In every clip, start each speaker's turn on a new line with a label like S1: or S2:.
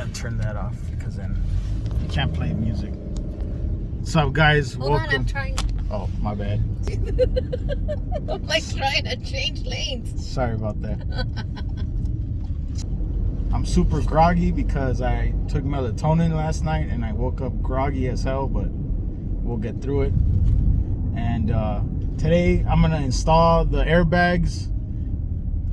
S1: gotta turn that off because then you can't play music. What's up, guys?
S2: Hold on, I'm trying.
S1: Oh, my bad.
S2: I'm like trying to change lanes.
S1: Sorry about that. I'm super groggy because I took melatonin last night and I woke up groggy as hell, but we'll get through it. And today I'm gonna install the airbags,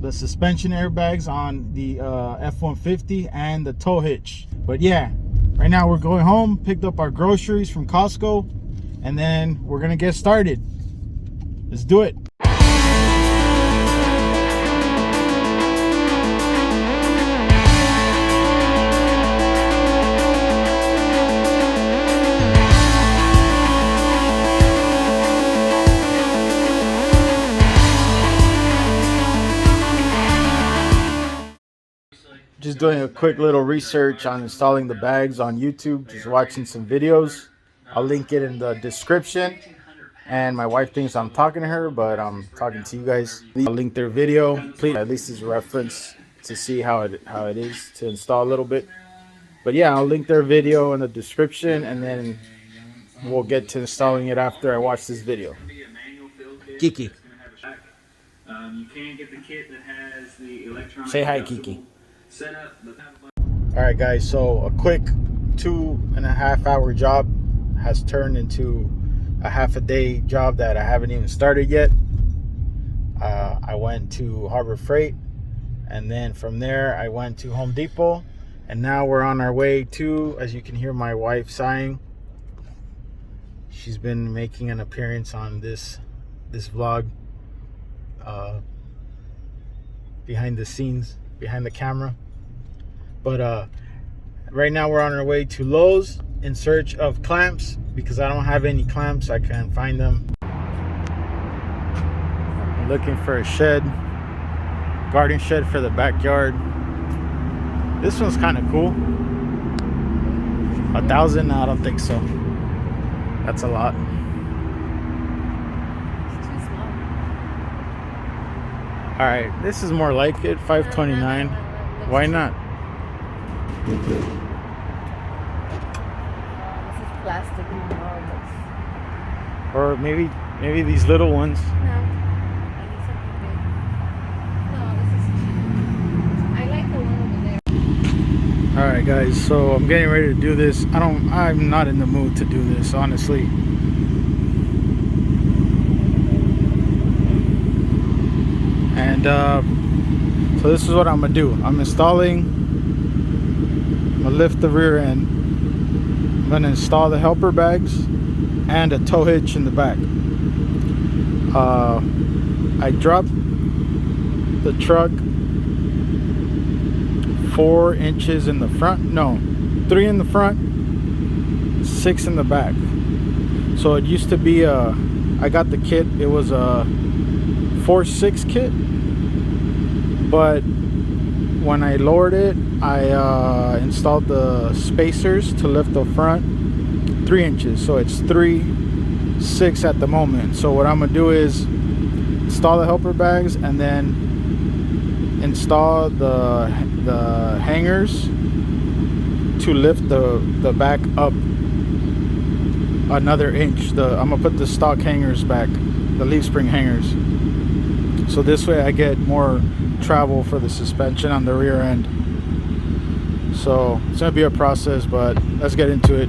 S1: the suspension airbags on the F150 and the tow hitch. But yeah, right now we're going home, picked up our groceries from Costco, and then we're gonna get started. Let's do it. Just doing a quick little research on installing the bags on YouTube, just watching some videos. I'll link it in the description. And my wife thinks I'm talking to her, but I'm talking to you guys. I'll link their video, please, at least as a reference to see how it is to install a little bit. But yeah, I'll link their video in the description, and then we'll get to installing it after I watch this video. Kiki.
S3: You can get the kit that has the electronic.
S1: Say hi, Kiki. Alright guys, so a quick 2.5 hour job has turned into a half a day job that I haven't even started yet. I went to Harbor Freight, and then from there I went to Home Depot, and now we're on our way to, as you can hear my wife sighing, she's been making an appearance on this vlog, behind the scenes, behind the camera. But right now we're on our way to Lowe's in search of clamps because I don't have any clamps. I can't find them. I'm looking for a shed, garden shed for the backyard. This one's kind of cool. 1,000? No, I don't think so. That's a lot.
S2: It's too small.
S1: All right, this is more like it. 529. Why not?
S2: This is plastic.
S1: Or maybe these little ones.
S2: No, I need something big. No, this is cheap. I like the one over there.
S1: All right, guys. So I'm getting ready to do this. I'm not in the mood to do this, honestly. And so this is what I'm gonna do. I'm gonna lift the rear end. I'm gonna install the helper bags and a tow hitch in the back. I dropped the truck 4 inches in the front. No, 3 in the front, 6 in the back. So it used to be I got the kit. It was a 4/6 kit, but when I lowered it, I installed the spacers to lift the front 3 inches. So it's 3/6 at the moment. So what I'm gonna do is install the helper bags and then install the hangers to lift the back up another inch. I'm gonna put the stock hangers back, the leaf spring hangers. So this way I get more travel for the suspension on the rear end. So it's gonna be a process, but let's get into it.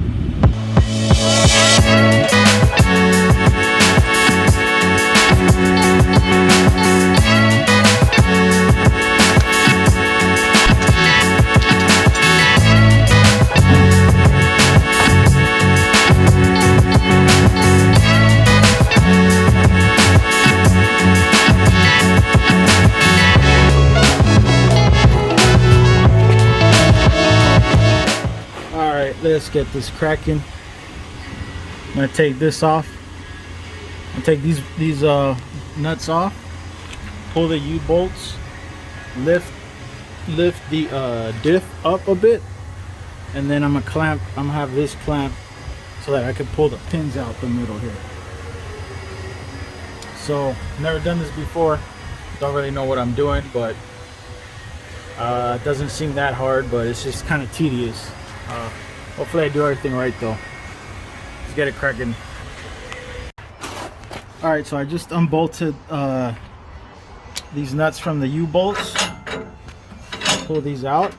S1: Let's get this cracking. I'm gonna take this off. I'll take these nuts off, pull the U-bolts, lift the diff up a bit, and then I'm gonna have this clamp so that I can pull the pins out the middle here. So never done this before, don't really know what I'm doing, but It doesn't seem that hard, but it's just kind of tedious. Hopefully I do everything right though. Let's get it cracking. Alright, so I just unbolted these nuts from the U-bolts. Pull these out.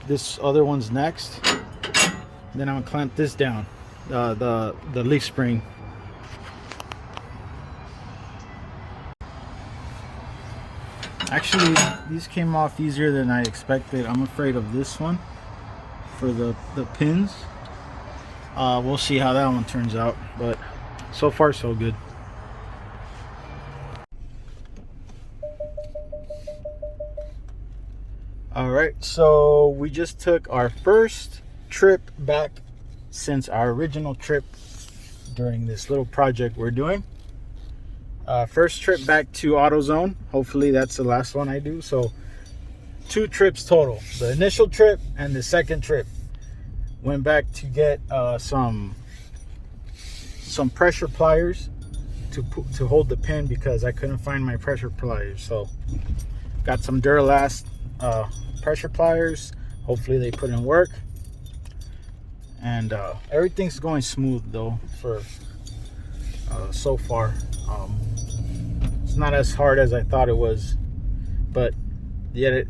S1: This other one's next. Then I'm gonna clamp this down, the leaf spring. Actually, these came off easier than I expected. I'm afraid of this one for the pins. We'll see how that one turns out, but so far so good. Alright, so we just took our first trip back since our original trip during this little project we're doing. First trip back to AutoZone. Hopefully that's the last one I do. So 2 trips total. The initial trip and the second trip. Went back to get some pressure pliers to hold the pin because I couldn't find my pressure pliers. So got some Duralast pressure pliers. Hopefully they put in work. And everything's going smooth though for so far. It's not as hard as I thought it was, but yet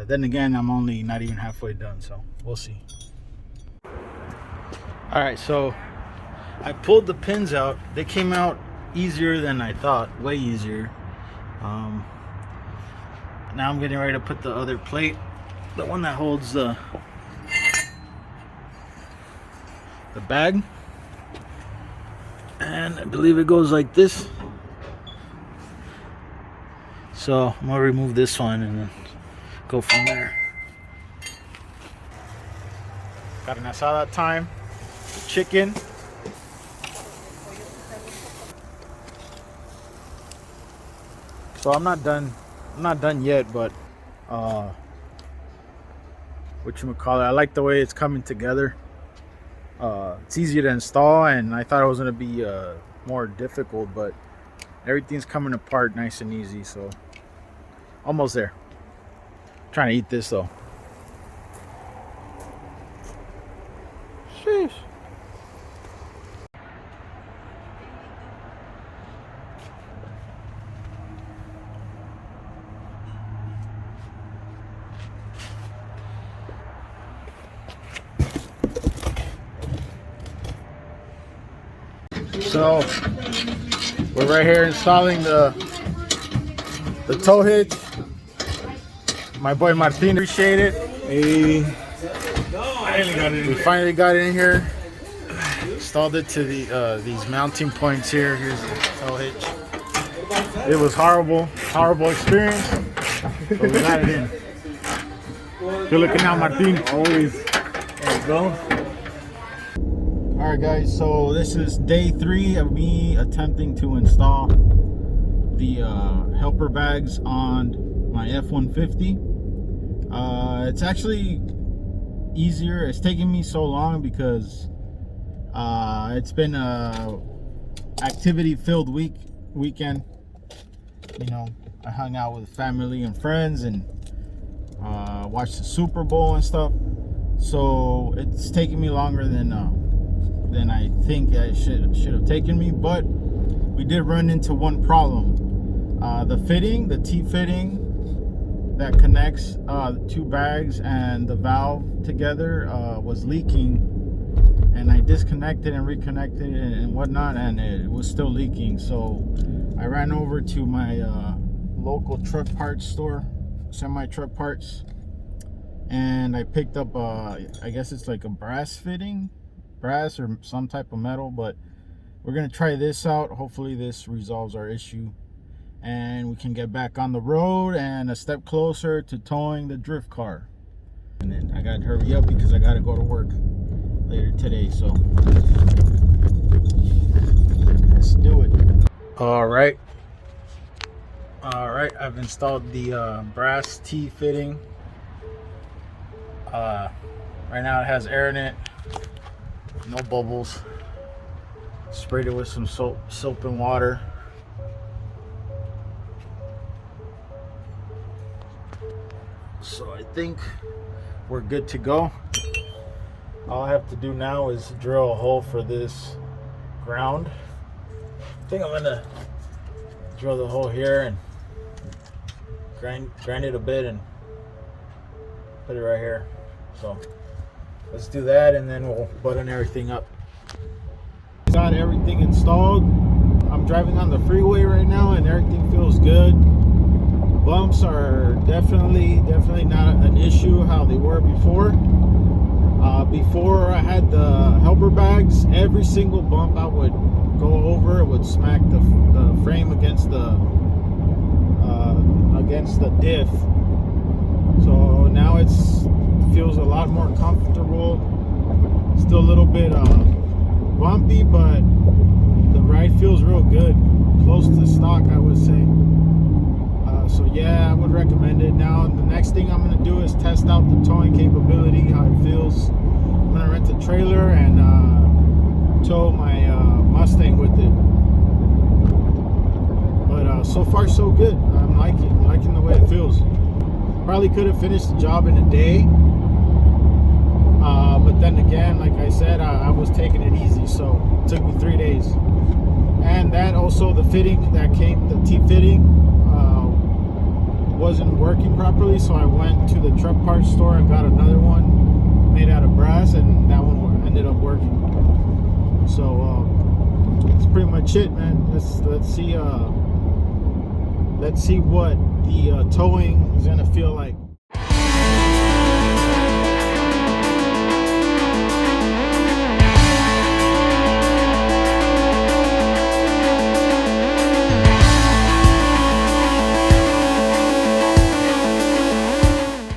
S1: then again, I'm only not even halfway done, so we'll see. All right, so I pulled the pins out. They came out easier than I thought, way easier. Now I'm getting ready to put the other plate, the one that holds the bag, and I believe it goes like this. So I'm gonna remove this one and then go from there. Got an asada time, chicken. So I'm not done yet, but whatchamacallit, I like the way it's coming together. It's easier to install, and I thought it was gonna be more difficult, but everything's coming apart nice and easy, so almost there. Trying to eat this though. Sheesh. So we're right here installing the tow hitch. My boy Martin, appreciate it. Hey, we finally got it in here. Installed it to the these mounting points here. Here's the tow hitch. It was horrible experience, but we got it in. Good looking out, Martin. Always. There you go. All right, guys. So this is day 3 of me attempting to install the helper bags on my F150. It's actually easier. It's taking me so long because it's been a activity filled weekend. You know, I hung out with family and friends and watched the Super Bowl and stuff, so it's taking me longer than I think it should have taken me. But we did run into one problem. The T-fitting that connects the 2 bags and the valve together was leaking, and I disconnected and reconnected and whatnot, and it was still leaking. So I ran over to my local truck parts store, semi-truck parts, and I picked up I guess it's like a brass or some type of metal, but we're gonna try this out. Hopefully this resolves our issue and we can get back on the road and a step closer to towing the drift car. And then I gotta hurry up because I gotta go to work later today, so let's do it. All right, I've installed the brass T-fitting. Right now it has air in it, no bubbles. Sprayed it with some soap and water. So I think we're good to go. All I have to do now is drill a hole for this ground. I think I'm gonna drill the hole here and grind it a bit and put it right here. So let's do that, and then we'll button everything up. Got everything installed. I'm driving on the freeway right now and everything feels good. Bumps are definitely not an issue how they were before. Before I had the helper bags, every single bump I would go over, it would smack the frame against the diff. So now it feels a lot more comfortable. Still a little bit bumpy, but the ride feels real good, close to stock, I would say. So yeah, I would recommend it. Now the next thing I'm gonna do is test out the towing capability, how it feels. I'm gonna rent a trailer and tow my Mustang with it. But so far so good. I'm liking the way it feels. Probably could have finished the job in a day, but then again, like I said, I was taking it easy, so it took me 3 days. And that also, the fitting that came, the T-fitting, wasn't working properly, so I went to the truck parts store and got another one made out of brass, and that one ended up working. So that's pretty much it, man. Let's see what the towing is gonna feel like.